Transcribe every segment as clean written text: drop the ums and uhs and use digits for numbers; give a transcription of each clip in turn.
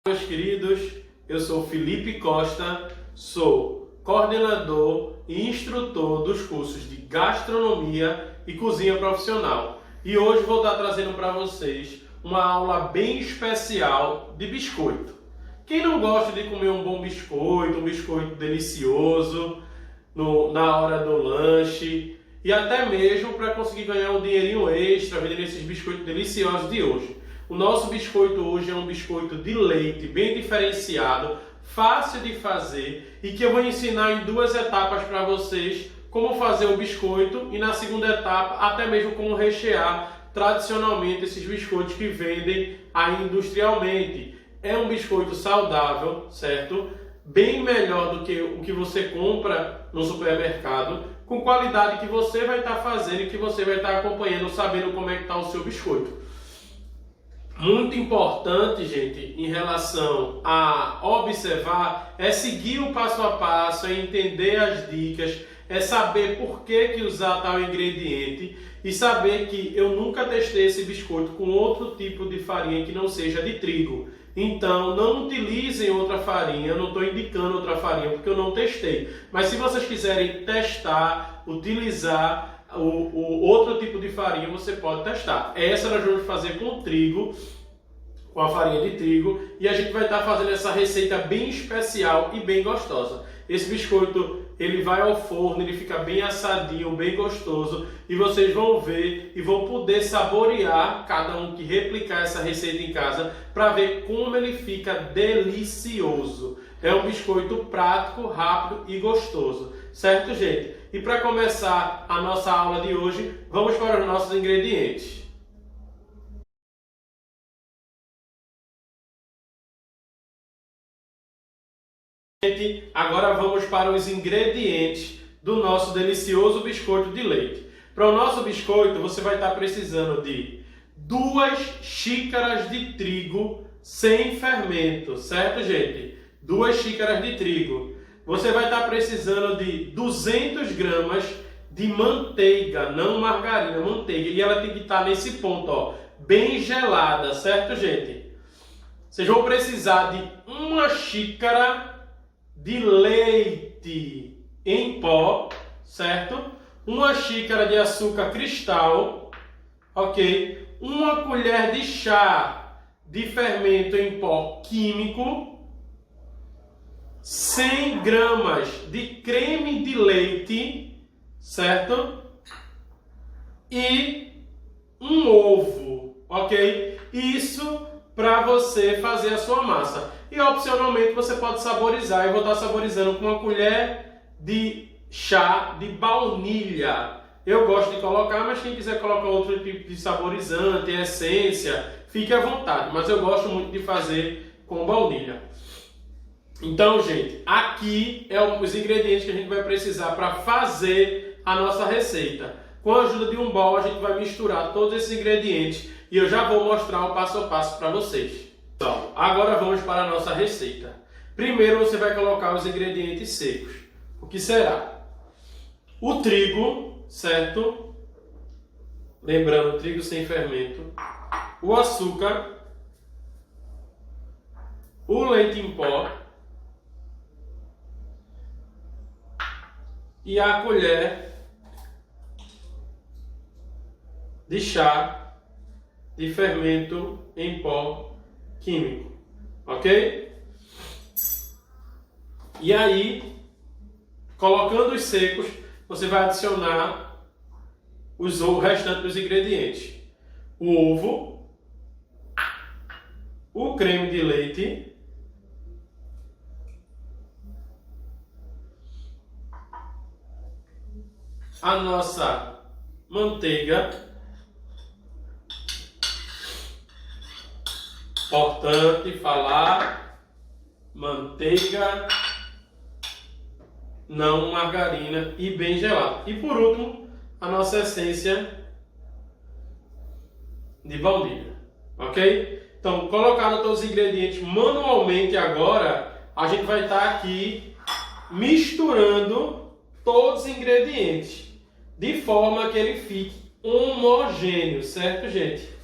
Meus queridos, eu sou Felipe Costa, sou coordenador e instrutor dos cursos de gastronomia e cozinha profissional. E hoje vou estar trazendo para vocês uma aula bem especial de biscoito. Quem não gosta de comer um bom biscoito, um biscoito delicioso na hora do lanche e até mesmo para conseguir ganhar um dinheirinho extra vendendo esses biscoitos deliciosos de hoje. O nosso biscoito hoje é um biscoito de leite bem diferenciado, fácil de fazer e que eu vou ensinar em duas etapas para vocês como fazer o biscoito e na segunda etapa até mesmo como rechear tradicionalmente esses biscoitos que vendem aí industrialmente. É um biscoito saudável, certo? Bem melhor do que o que você compra no supermercado, com qualidade que você vai estar fazendo e que você vai estar acompanhando, sabendo como é que está o seu biscoito. Muito importante, gente, em relação a observar, é seguir o passo a passo, é entender as dicas, é saber por que usar tal ingrediente e saber que eu nunca testei esse biscoito com outro tipo de farinha que não seja de trigo. Então, não utilizem outra farinha, eu não estou indicando outra farinha porque eu não testei. Mas se vocês quiserem testar, utilizar o outro tipo de farinha, você pode testar. Essa nós vamos fazer com trigo, com a farinha de trigo, e a gente vai estar fazendo essa receita bem especial e bem gostosa. Esse biscoito, ele vai ao forno, ele fica bem assadinho, bem gostoso, e vocês vão ver e vão poder saborear, cada um que replicar essa receita em casa, para ver como ele fica delicioso. É um biscoito prático, rápido e gostoso, certo, gente? E para começar a nossa aula de hoje, vamos para os nossos ingredientes. Gente, agora vamos para os ingredientes do nosso delicioso biscoito de leite. Para o nosso biscoito, você vai estar precisando de 2 xícaras de trigo sem fermento, certo, gente? 2 xícaras de trigo. Você vai estar precisando de 200 gramas de manteiga, não margarina, manteiga. E ela tem que estar nesse ponto, ó, bem gelada, certo, gente? Vocês vão precisar de 1 xícara de leite em pó, certo? 1 xícara de açúcar cristal, ok? 1 colher de chá de fermento em pó químico, 100 gramas de creme de leite, certo? E 1 ovo, ok? Isso para você fazer a sua massa. E opcionalmente você pode saborizar. Eu vou estar saborizando com 1 colher de chá de baunilha. Eu gosto de colocar, mas quem quiser colocar outro tipo de saborizante, essência, fique à vontade. Mas eu gosto muito de fazer com baunilha. Então, gente, aqui é os ingredientes que a gente vai precisar para fazer a nossa receita. Com a ajuda de um bowl, a gente vai misturar todos esses ingredientes e eu já vou mostrar o passo a passo para vocês. Então, agora vamos para a nossa receita. Primeiro você vai colocar os ingredientes secos. O que será? O trigo, certo? Lembrando, trigo sem fermento. O açúcar. O leite em pó. E a colher de chá de fermento em pó químico, ok? E aí, colocando os secos, você vai adicionar o restante dos ingredientes: o ovo, o creme de leite, a nossa manteiga. Importante falar, manteiga, não margarina e bem gelado. E por último, a nossa essência de baunilha, ok? Então, colocado todos os ingredientes manualmente agora, a gente vai estar aqui misturando todos os ingredientes de forma que ele fique homogêneo, certo, gente?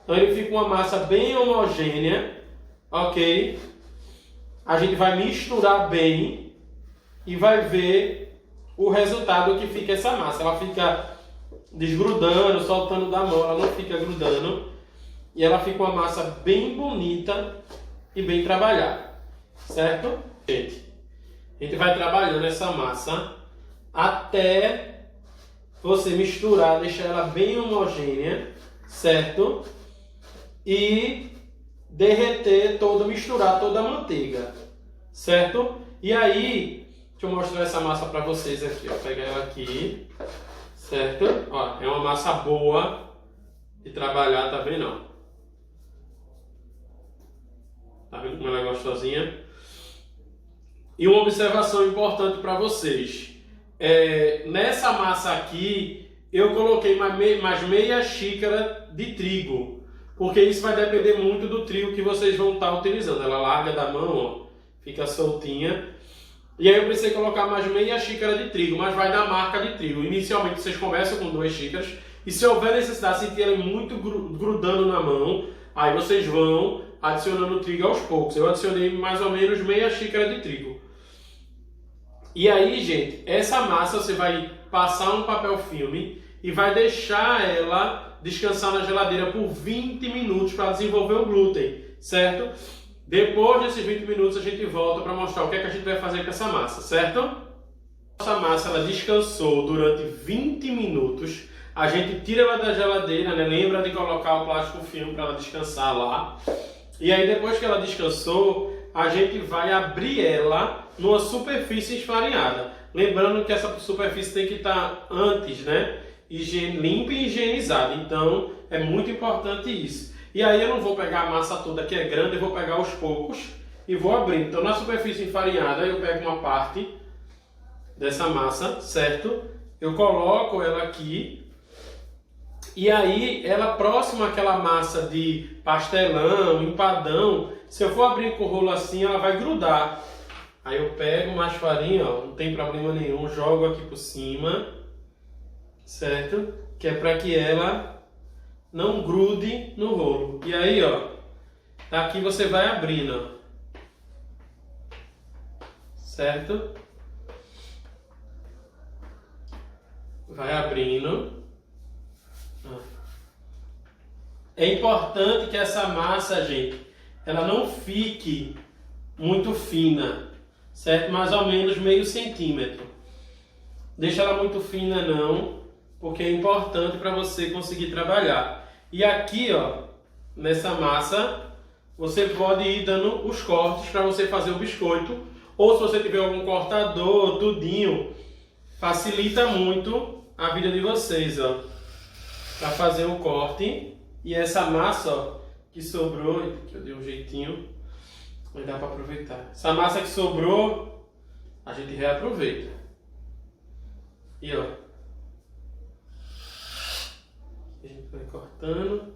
Então ele fica uma massa bem homogênea, ok? A gente vai misturar bem e vai ver o resultado que fica essa massa. Ela fica desgrudando, soltando da mão, ela não fica grudando. E ela fica uma massa bem bonita e bem trabalhada, certo? Gente, a gente vai trabalhando essa massa até você misturar, deixar ela bem homogênea, certo? E derreter toda, misturar toda a manteiga, certo? E aí, deixa eu mostrar essa massa para vocês aqui, ó. Pegar ela aqui, certo? Ó, é uma massa boa de trabalhar, tá vendo? Ó? Tá vendo como ela é gostosinha? E uma observação importante para vocês. Nessa massa aqui, eu coloquei mais meia xícara de trigo. Porque isso vai depender muito do trigo que vocês vão estar utilizando. Ela larga da mão, ó, fica soltinha. E aí eu precisei colocar mais meia xícara de trigo, mas vai da marca de trigo. Inicialmente vocês começam com 2 xícaras. E se houver necessidade de sentir ela muito grudando na mão, aí vocês vão adicionando trigo aos poucos. Eu adicionei mais ou menos meia xícara de trigo. E aí, gente, essa massa você vai passar um papel filme e vai deixar ela descansar na geladeira por 20 minutos para desenvolver o glúten, certo? Depois desses 20 minutos a gente volta para mostrar o que é que a gente vai fazer com essa massa, certo? Nossa massa ela descansou durante 20 minutos. A gente tira ela da geladeira, né? Lembra de colocar o plástico filme para ela descansar lá. E aí depois que ela descansou, a gente vai abrir ela numa superfície esfarinhada. Lembrando que essa superfície tem que estar antes, né? Limpa e higienizada. Então é muito importante isso. E aí eu não vou pegar a massa toda que é grande, eu vou pegar aos poucos e vou abrir. Então na superfície enfarinhada eu pego uma parte dessa massa, certo? Eu coloco ela aqui. E aí, ela próxima àquela massa de pastelão, empadão, se eu for abrir com o rolo assim, ela vai grudar. Aí eu pego mais farinha, ó, não tem problema nenhum, jogo aqui por cima, certo? Que é para que ela não grude no rolo. E aí, ó, aqui você vai abrindo, ó, certo? Vai abrindo. É importante que essa massa, gente, ela não fique muito fina, certo? Mais ou menos meio centímetro. Deixa ela muito fina não, porque é importante para você conseguir trabalhar. E aqui, ó, nessa massa, você pode ir dando os cortes para você fazer o biscoito. Ou se você tiver algum cortador, tudinho, facilita muito a vida de vocês, ó, para fazer o corte. E essa massa, ó, que sobrou, que eu dei um jeitinho, vai dar para aproveitar. Essa massa que sobrou, a gente reaproveita. E ó, a gente vai cortando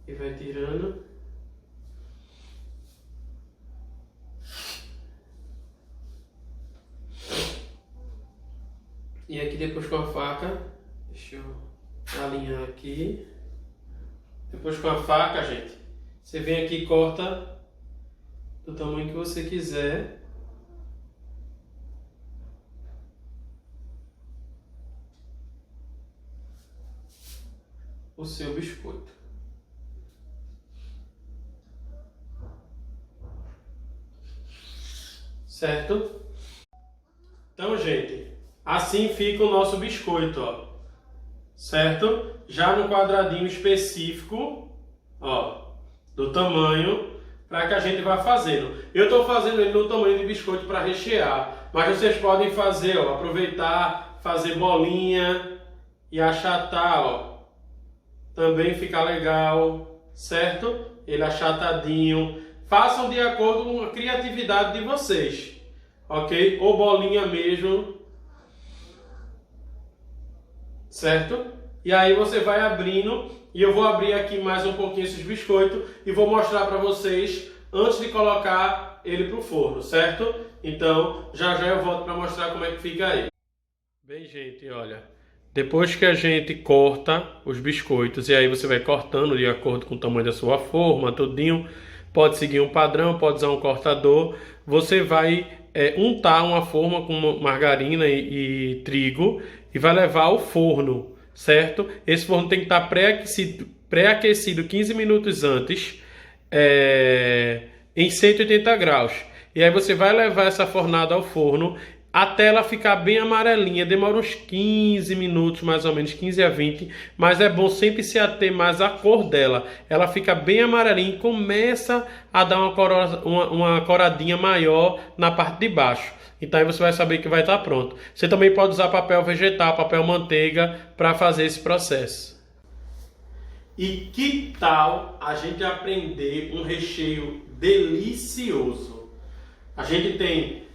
e vai tirando. E aqui depois com a faca, deixa eu alinhar aqui. Depois com a faca, gente, você vem aqui e corta do tamanho que você quiser. O seu biscoito. Certo? Então, gente, assim fica o nosso biscoito, ó. Certo? Já no quadradinho específico, ó, do tamanho para que a gente vá fazendo. Eu estou fazendo ele no tamanho de biscoito para rechear, mas vocês podem fazer, ó, aproveitar, fazer bolinha e achatar, ó. Também fica legal, certo? Ele achatadinho. Façam de acordo com a criatividade de vocês, ok? Ou bolinha mesmo. Certo? E aí você vai abrindo, e eu vou abrir aqui mais um pouquinho esses biscoitos e vou mostrar para vocês antes de colocar ele para o forno, certo? Então, já já eu volto para mostrar como é que fica aí. Bem, gente, olha, depois que a gente corta os biscoitos, e aí você vai cortando de acordo com o tamanho da sua forma, tudinho, pode seguir um padrão, pode usar um cortador. Você vai untar uma forma com margarina e trigo e vai levar ao forno, certo? Esse forno tem que estar pré-aquecido 15 minutos antes, em 180 graus. E aí você vai levar essa fornada ao forno até ela ficar bem amarelinha. Demora uns 15 minutos, mais ou menos, 15 a 20. Mas é bom sempre se ater mais à cor dela. Ela fica bem amarelinha e começa a dar uma coradinha maior na parte de baixo. Então aí você vai saber que vai estar pronto. Você também pode usar papel vegetal, papel manteiga para fazer esse processo. E que tal a gente aprender um recheio delicioso? A gente tem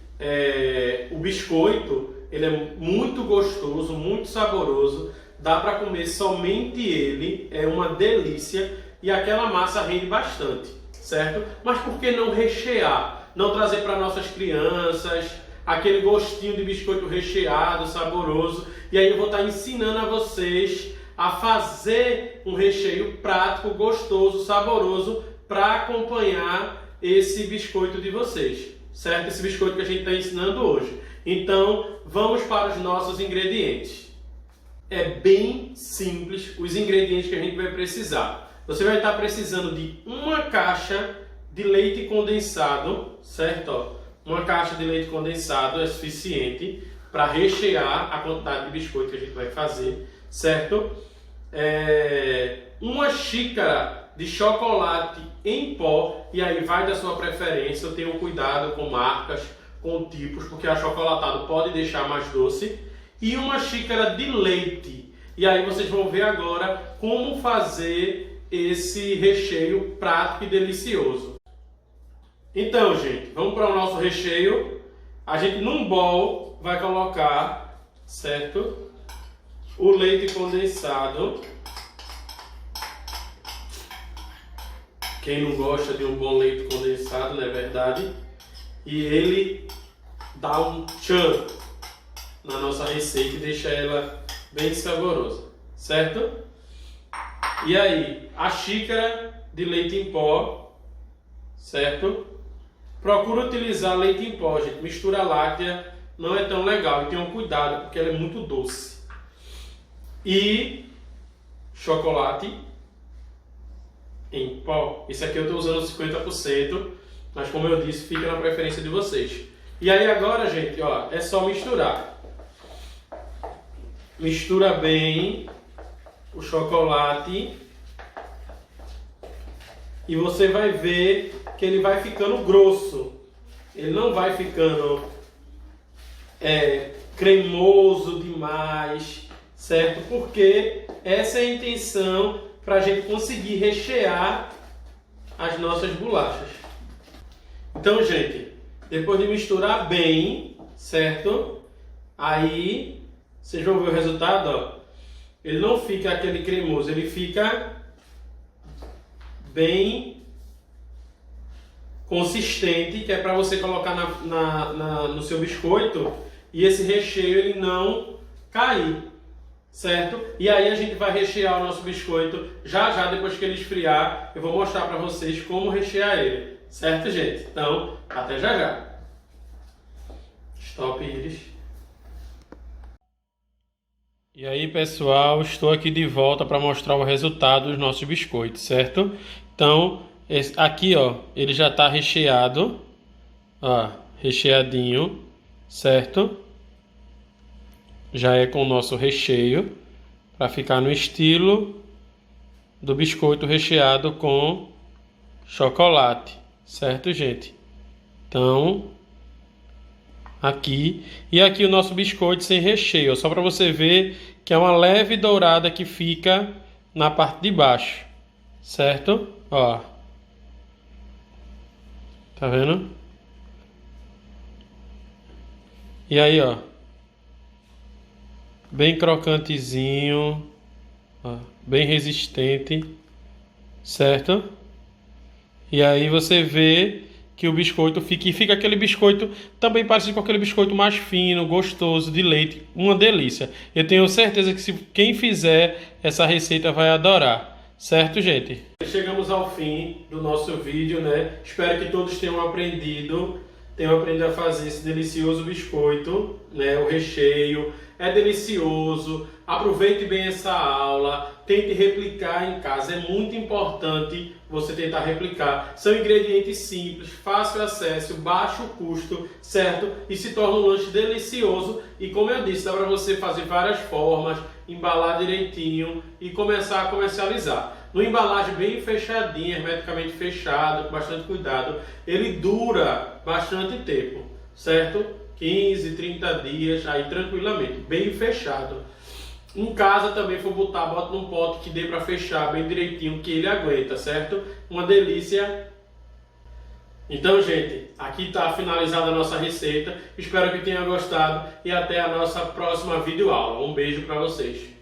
o biscoito, ele é muito gostoso, muito saboroso, dá para comer somente ele, é uma delícia e aquela massa rende bastante, certo? Mas por que não rechear? Não trazer para nossas crianças aquele gostinho de biscoito recheado, saboroso, e aí eu vou estar ensinando a vocês a fazer um recheio prático, gostoso, saboroso para acompanhar esse biscoito de vocês. Certo? Esse biscoito que a gente está ensinando hoje. Então, vamos para os nossos ingredientes. É bem simples os ingredientes que a gente vai precisar. Você vai estar precisando de uma caixa de leite condensado, certo? Ó, uma caixa de leite condensado é suficiente para rechear a quantidade de biscoito que a gente vai fazer, certo? Uma xícara de chocolate em pó, e aí vai da sua preferência. Eu tenho cuidado com marcas, com tipos, porque achocolatado pode deixar mais doce. E uma xícara de leite. E aí vocês vão ver agora como fazer esse recheio prático e delicioso. Então, gente, vamos para o nosso recheio. A gente num bowl vai colocar, certo, o leite condensado. Quem não gosta de um bom leite condensado, não é verdade? E ele dá um tchan na nossa receita e deixa ela bem saborosa, certo? E aí, a xícara de leite em pó, certo? Procura utilizar leite em pó, gente. Mistura láctea não é tão legal e tenham cuidado porque ela é muito doce. E chocolate em pó. Isso aqui eu estou usando 50%, mas como eu disse, fica na preferência de vocês. E aí agora, gente, ó, é só misturar. Mistura bem o chocolate e você vai ver que ele vai ficando grosso. Ele não vai ficando cremoso demais, certo? Porque essa é a intenção para a gente conseguir rechear as nossas bolachas. Então, gente, depois de misturar bem, certo? Aí, vocês vão ver o resultado, ó. Ele não fica aquele cremoso, ele fica bem consistente, que é para você colocar no seu biscoito e esse recheio ele não cair. Certo? E aí a gente vai rechear o nosso biscoito já depois que ele esfriar. Eu vou mostrar para vocês como rechear ele. Certo, gente? Então, até já. Stop, Iris. E aí, pessoal, estou aqui de volta para mostrar o resultado dos nossos biscoitos, certo? Então, aqui, ó, ele já está recheado. Ó, recheadinho, certo? Já é com o nosso recheio, para ficar no estilo do biscoito recheado com chocolate, certo, gente? Então, aqui, e aqui o nosso biscoito sem recheio, só para você ver que é uma leve dourada que fica na parte de baixo, certo? Ó, tá vendo? E aí, ó, bem crocantezinho, ó, bem resistente, certo? E aí você vê que o biscoito fica aquele biscoito também parecido com aquele biscoito mais fino, gostoso, de leite, uma delícia. Eu tenho certeza que quem fizer essa receita vai adorar, Certo, gente? Chegamos ao fim do nosso vídeo, né? Espero que todos tenham aprendido a fazer esse delicioso biscoito, né? O recheio é delicioso. Aproveite bem essa aula, tente replicar em casa. É muito importante você tentar replicar. São ingredientes simples, fácil acesso, baixo custo, certo? E se torna um lanche delicioso. E como eu disse, dá para você fazer várias formas, embalar direitinho e começar a comercializar. Numa embalagem bem fechadinha, hermeticamente fechada, com bastante cuidado, ele dura bastante tempo, certo? 15, 30 dias, aí tranquilamente, bem fechado. Em casa também for botar, bota num pote que dê para fechar bem direitinho, que ele aguenta, certo? Uma delícia. Então, gente, aqui está finalizada a nossa receita. Espero que tenha gostado e até a nossa próxima videoaula. Um beijo para vocês.